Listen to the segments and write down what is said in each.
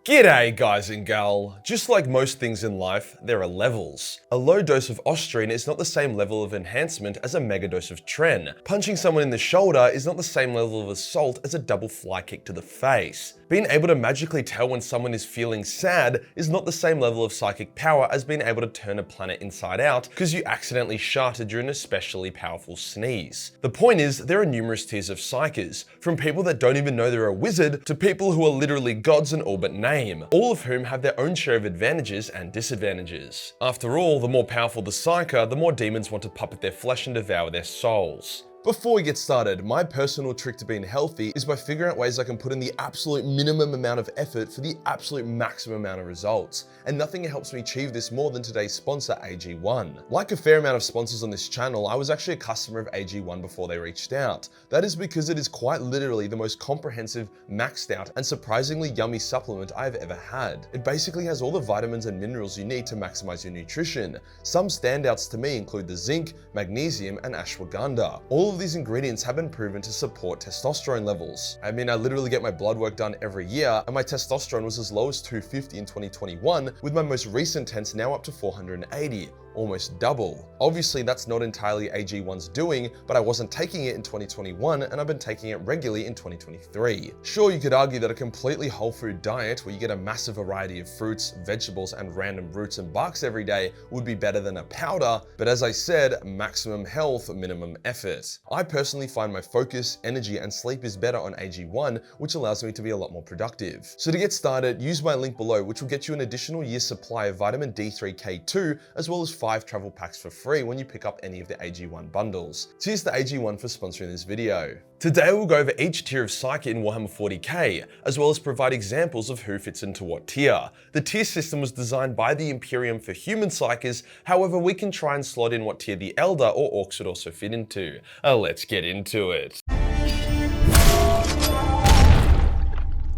G'day guys and gal. Just like most things in life, there are levels. A low dose of Austrian is not the same level of enhancement as a mega dose of Tren. Punching someone in the shoulder is not the same level of assault as a double fly kick to the face. Being able to magically tell when someone is feeling sad is not the same level of psychic power as being able to turn a planet inside out because you accidentally sharted during an especially powerful sneeze. The point is, there are numerous tiers of Psykers, from people that don't even know they're a wizard to people who are literally gods in all but name, all of whom have their own share of advantages and disadvantages. After all, the more powerful the Psyker, the more demons want to puppet their flesh and devour their souls. Before we get started, my personal trick to being healthy is by figuring out ways I can put in the absolute minimum amount of effort for the absolute maximum amount of results. And nothing helps me achieve this more than today's sponsor, AG1. Like a fair amount of sponsors on this channel, I was actually a customer of AG1 before they reached out. That is because it is quite literally the most comprehensive, maxed out, and surprisingly yummy supplement I've ever had. It basically has all the vitamins and minerals you need to maximize your nutrition. Some standouts to me include the zinc, magnesium, and ashwagandha. All of these ingredients have been proven to support testosterone levels. I mean, I literally get my blood work done every year, and my testosterone was as low as 250 in 2021, with my most recent tense now up to 480. Almost double. Obviously, that's not entirely AG1's doing, but I wasn't taking it in 2021 and I've been taking it regularly in 2023. Sure, you could argue that a completely whole food diet where you get a massive variety of fruits, vegetables, and random roots and barks every day would be better than a powder, but as I said, maximum health, minimum effort. I personally find my focus, energy, and sleep is better on AG1, which allows me to be a lot more productive. So to get started, use my link below, which will get you an additional year's supply of vitamin D3K2, as well as 5 travel packs for free when you pick up any of the AG1 bundles. Cheers to AG1 for sponsoring this video. Today we'll go over each tier of Psyker in Warhammer 40k, as well as provide examples of who fits into what tier. The tier system was designed by the Imperium for human Psykers, however we can try and slot in what tier the Elder or Orcs would also fit into. Let's get into it.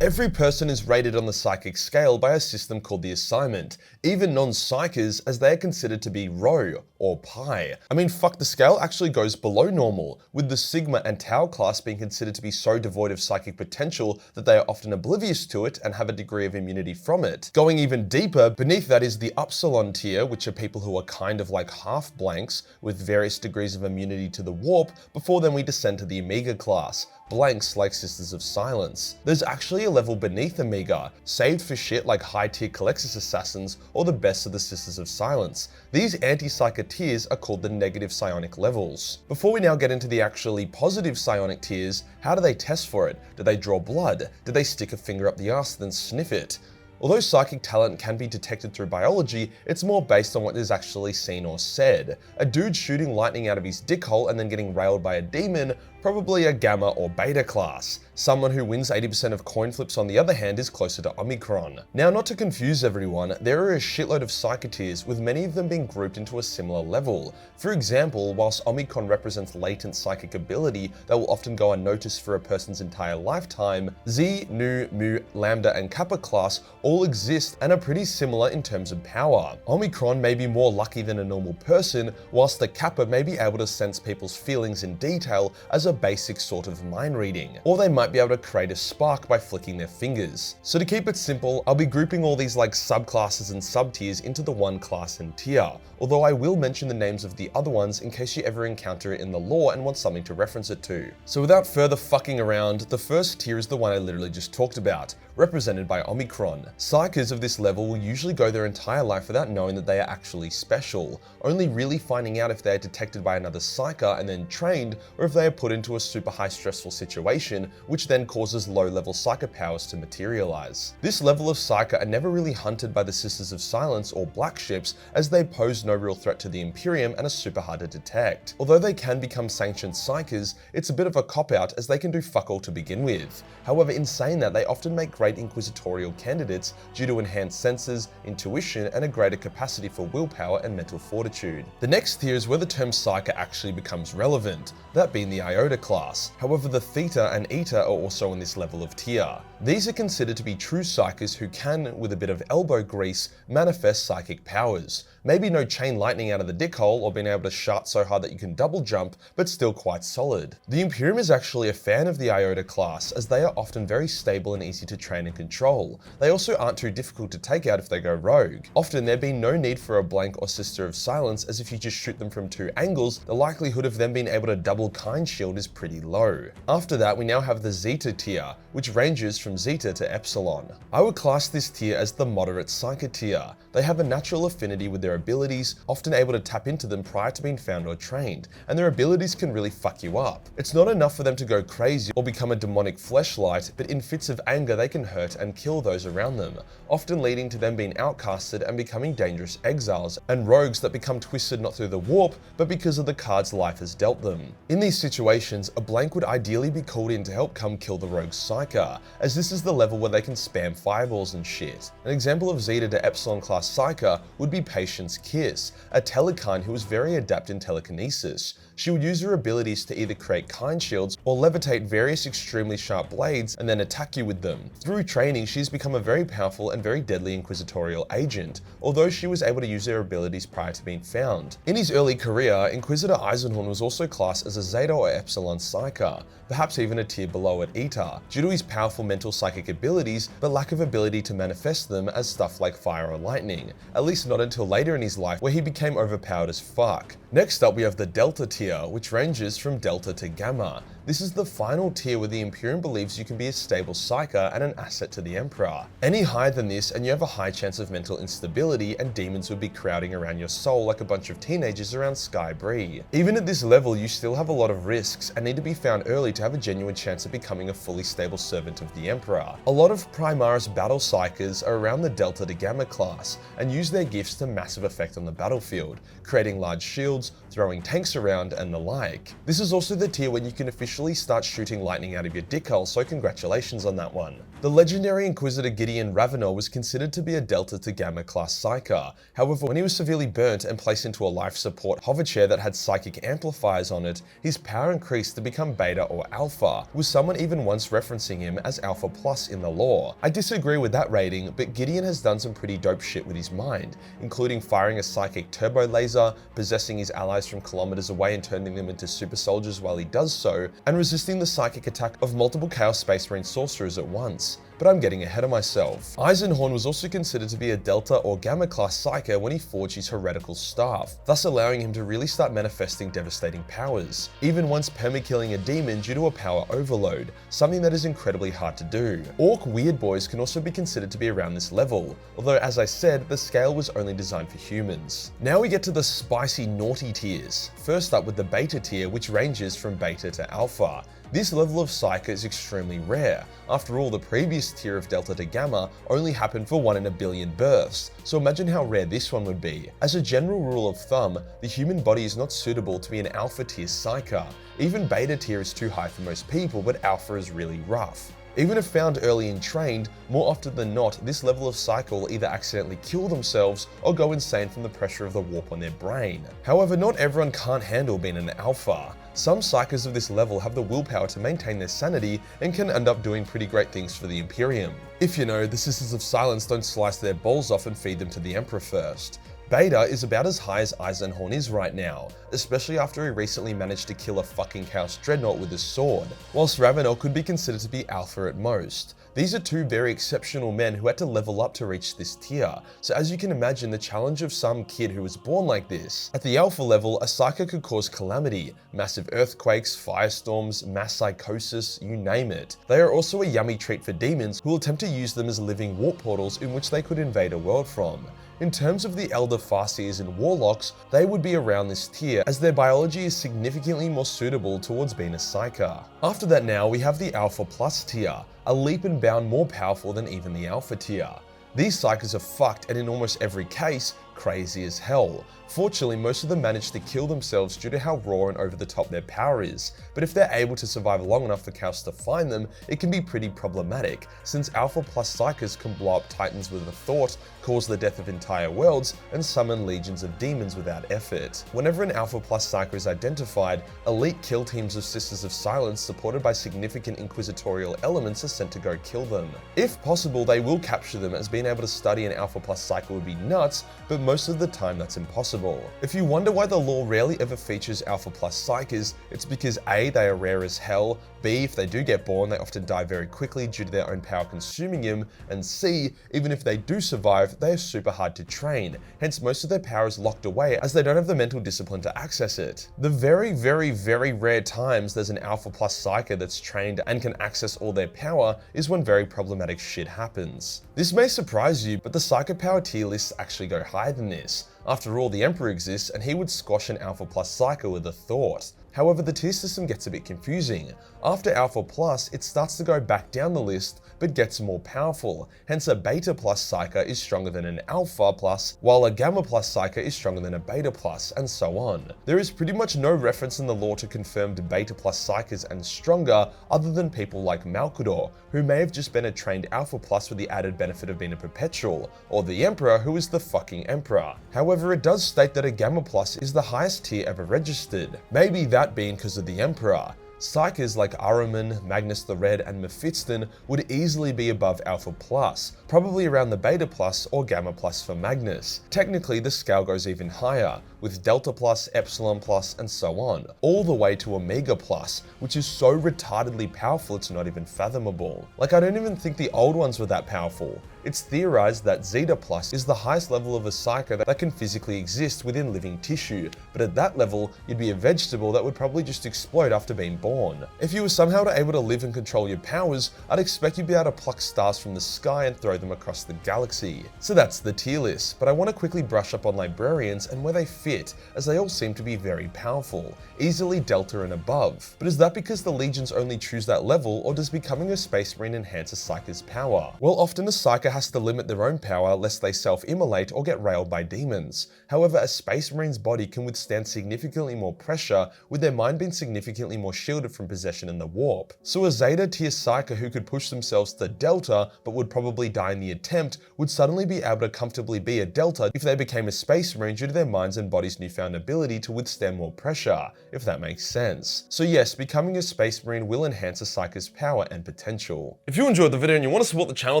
Every person is rated on the psychic scale by a system called the assignment, even non-psychers, as they are considered to be Rho or Pi. I mean, fuck, the scale actually goes below normal, with the Sigma and Tau class being considered to be so devoid of psychic potential that they are often oblivious to it and have a degree of immunity from it. Going even deeper, beneath that is the Upsilon tier, which are people who are kind of like half blanks with various degrees of immunity to the warp. Before then we descend to the Omega class, blanks like Sisters of Silence. There's actually a level beneath Omega, saved for shit like high tier Calexis Assassins or the best of the Sisters of Silence. These anti-Psyker tiers are called the negative psionic levels. Before we now get into the actually positive psionic tiers, how do they test for it? Do they draw blood? Do they stick a finger up the arse then sniff it? Although psychic talent can be detected through biology, it's more based on what is actually seen or said. A dude shooting lightning out of his dick hole and then getting railed by a demon, probably a Gamma or Beta class. Someone who wins 80% of coin flips on the other hand is closer to Omicron. Now, not to confuse everyone, there are a shitload of Psyker tiers, with many of them being grouped into a similar level. For example, whilst Omicron represents latent psychic ability that will often go unnoticed for a person's entire lifetime, Z, Nu, Mu, Lambda, and Kappa class all exist and are pretty similar in terms of power. Omicron may be more lucky than a normal person, whilst the Kappa may be able to sense people's feelings in detail as a basic sort of mind reading, or they might be able to create a spark by flicking their fingers. So to keep it simple, I'll be grouping all these like subclasses and subtiers into the one class and tier, although I will mention the names of the other ones in case you ever encounter it in the lore and want something to reference it to. So without further fucking around, the first tier is the one I literally just talked about, represented by Omicron. Psykers of this level will usually go their entire life without knowing that they are actually special, only really finding out if they are detected by another Psyker and then trained, or if they are put into a super high stressful situation, which then causes low-level Psyker powers to materialize. This level of Psyker are never really hunted by the Sisters of Silence or Black Ships, as they pose no real threat to the Imperium and are super hard to detect. Although they can become sanctioned Psykers, it's a bit of a cop-out as they can do fuck all to begin with. However, in saying that, they often make great inquisitorial candidates due to enhanced senses, intuition, and a greater capacity for willpower and mental fortitude. The next tier is where the term Psyker actually becomes relevant, that being the Iota class. However, the Theta and Eta are also in this level of tier. These are considered to be true Psykers who can, with a bit of elbow grease, manifest psychic powers. Maybe no chain lightning out of the dick hole or being able to shart so hard that you can double jump, but still quite solid. The Imperium is actually a fan of the Iota class, as they are often very stable and easy to train train and control. They also aren't too difficult to take out if they go rogue. Often there'd be no need for a blank or Sister of Silence, as if you just shoot them from 2 angles, the likelihood of them being able to double kind shield is pretty low. After that, we now have the Zeta tier, which ranges from Zeta to Epsilon. I would class this tier as the moderate Psyker tier. They have a natural affinity with their abilities, often able to tap into them prior to being found or trained, and their abilities can really fuck you up. It's not enough for them to go crazy or become a demonic fleshlight, but in fits of anger they can hurt and kill those around them, often leading to them being outcasted and becoming dangerous exiles, and rogues that become twisted not through the warp, but because of the cards life has dealt them. In these situations, a blank would ideally be called in to help come kill the rogue Psyker, as this is the level where they can spam fireballs and shit. An example of Zeta to Epsilon class Psyker would be Patience Kiss, a telekind who was very adept in telekinesis. She would use her abilities to either create kind shields or levitate various extremely sharp blades and then attack you with them. Through training, she's become a very powerful and very deadly inquisitorial agent, although she was able to use her abilities prior to being found. In his early career, Inquisitor Eisenhorn was also classed as a Zeta or Epsilon Psyker, perhaps even a tier below at Eta, due to his powerful mental psychic abilities, but lack of ability to manifest them as stuff like fire or lightning, at least not until later in his life where he became overpowered as fuck. Next up we have the Delta tier, which ranges from Delta to Gamma. This is the final tier where the Imperium believes you can be a stable Psyker and an asset to the Emperor. Any higher than this and you have a high chance of mental instability, and demons would be crowding around your soul like a bunch of teenagers around Sky Bree. Even at this level, you still have a lot of risks and need to be found early to have a genuine chance of becoming a fully stable servant of the Emperor. A lot of Primaris battle Psykers are around the Delta to Gamma class and use their gifts to massive effect on the battlefield, creating large shields, throwing tanks around, and the like. This is also the tier when you can officially start shooting lightning out of your dickhole, so congratulations on that one. The legendary Inquisitor Gideon Ravenor was considered to be a Delta to Gamma class Psyker. However, when he was severely burnt and placed into a life support hover chair that had psychic amplifiers on it, his power increased to become Beta or Alpha, with someone even once referencing him as Alpha Plus in the lore. I disagree with that rating, but Gideon has done some pretty dope shit with his mind, including firing a psychic turbo laser, possessing his allies from kilometers away and turning them into super soldiers while he does so, and resisting the psychic attack of multiple Chaos Space Marine sorcerers at once. But I'm getting ahead of myself. Eisenhorn was also considered to be a Delta or Gamma class Psyker when he forged his heretical staff, thus allowing him to really start manifesting devastating powers, even once perma-killing a demon due to a power overload, something that is incredibly hard to do. Orc Weird Boys can also be considered to be around this level, although as I said, the scale was only designed for humans. Now we get to the spicy naughty tiers. First up with the Beta tier, which ranges from Beta to Alpha. This level of Psyker is extremely rare. After all, the previous tier of Delta to Gamma only happened for 1 in a billion births, so imagine how rare this one would be. As a general rule of thumb, the human body is not suitable to be an Alpha tier Psyker. Even Beta tier is too high for most people, but Alpha is really rough. Even if found early and trained, more often than not, this level of Psyker will either accidentally kill themselves or go insane from the pressure of the warp on their brain. However, not everyone can't handle being an Alpha. Some Psykers of this level have the willpower to maintain their sanity and can end up doing pretty great things for the Imperium. If you know, the Sisters of Silence don't slice their balls off and feed them to the Emperor first. Beta is about as high as Eisenhorn is right now, especially after he recently managed to kill a fucking Chaos Dreadnought with his sword, whilst Ravenor could be considered to be Alpha at most. These are two very exceptional men who had to level up to reach this tier, so as you can imagine the challenge of some kid who was born like this. At the Alpha level, a Psyker could cause calamity, massive earthquakes, firestorms, mass psychosis, you name it. They are also a yummy treat for demons who will attempt to use them as living warp portals in which they could invade a world from. In terms of the Elder Farseers and Warlocks, they would be around this tier as their biology is significantly more suitable towards being a Psyker. After that now we have the Alpha Plus tier, a leap and bound more powerful than even the Alpha tier. These Psykers are fucked and in almost every case, crazy as hell. Fortunately, most of them manage to kill themselves due to how raw and over the top their power is, but if they're able to survive long enough for Chaos to find them, it can be pretty problematic, since Alpha Plus Psykers can blow up Titans with a thought, cause the death of entire worlds, and summon legions of demons without effort. Whenever an Alpha Plus Psyker is identified, elite kill teams of Sisters of Silence supported by significant inquisitorial elements are sent to go kill them. If possible, they will capture them, as being able to study an Alpha Plus Psyker would be nuts, but most of the time that's impossible. If you wonder why the lore rarely ever features Alpha Plus Psykers, it's because A, they are rare as hell, B, if they do get born, they often die very quickly due to their own power consuming them, and C, even if they do survive, they are super hard to train, hence most of their power is locked away as they don't have the mental discipline to access it. The very, very, very rare times there's an Alpha Plus Psyker that's trained and can access all their power is when very problematic shit happens. This may surprise you, but the Psyker power tier lists actually go higher than this. After all, the Emperor exists and he would squash an Alpha Plus Psyker with a thought. However, the tier system gets a bit confusing. After Alpha Plus, it starts to go back down the list, but gets more powerful. Hence, a Beta Plus Psyker is stronger than an Alpha Plus, while a Gamma Plus Psyker is stronger than a Beta Plus, and so on. There is pretty much no reference in the lore to confirmed Beta Plus Psykers and stronger, other than people like Malkador, who may have just been a trained Alpha Plus with the added benefit of being a perpetual, or the Emperor, who is the fucking Emperor. However, it does state that a Gamma Plus is the highest tier ever registered. Maybe that being because of the Emperor. Psykers like Ahriman, Magnus the Red, and Mephiston would easily be above Alpha Plus, probably around the Beta Plus or Gamma Plus for Magnus. Technically, the scale goes even higher, with Delta Plus, Epsilon Plus, and so on, all the way to Omega Plus, which is so retardedly powerful it's not even fathomable. Like, I don't even think the old ones were that powerful. It's theorized that Zeta Plus is the highest level of a Psyker that can physically exist within living tissue, but at that level, you'd be a vegetable that would probably just explode after being born. If you were somehow able to live and control your powers, I'd expect you'd be able to pluck stars from the sky and throw them across the galaxy. So that's the tier list, but I want to quickly brush up on librarians and where they fit, as they all seem to be very powerful, easily Delta and above. But is that because the legions only choose that level, or does becoming a Space Marine enhance a Psyker's power? Well, often a Psyker has to limit their own power lest they self-immolate or get railed by demons. However, a Space Marine's body can withstand significantly more pressure, with their mind being significantly more shielded from possession in the warp. So a Zeta tier Psyker who could push themselves to Delta, but would probably die in the attempt, would suddenly be able to comfortably be a Delta if they became a Space Marine due to their mind's and body's newfound ability to withstand more pressure, if that makes sense. So yes, becoming a Space Marine will enhance a Psyker's power and potential. If you enjoyed the video and you want to support the channel,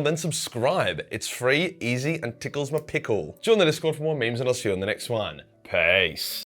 then subscribe. It's free, easy, and tickles my pickle. Join the Discord for more memes, and I'll see you in the next one. Peace.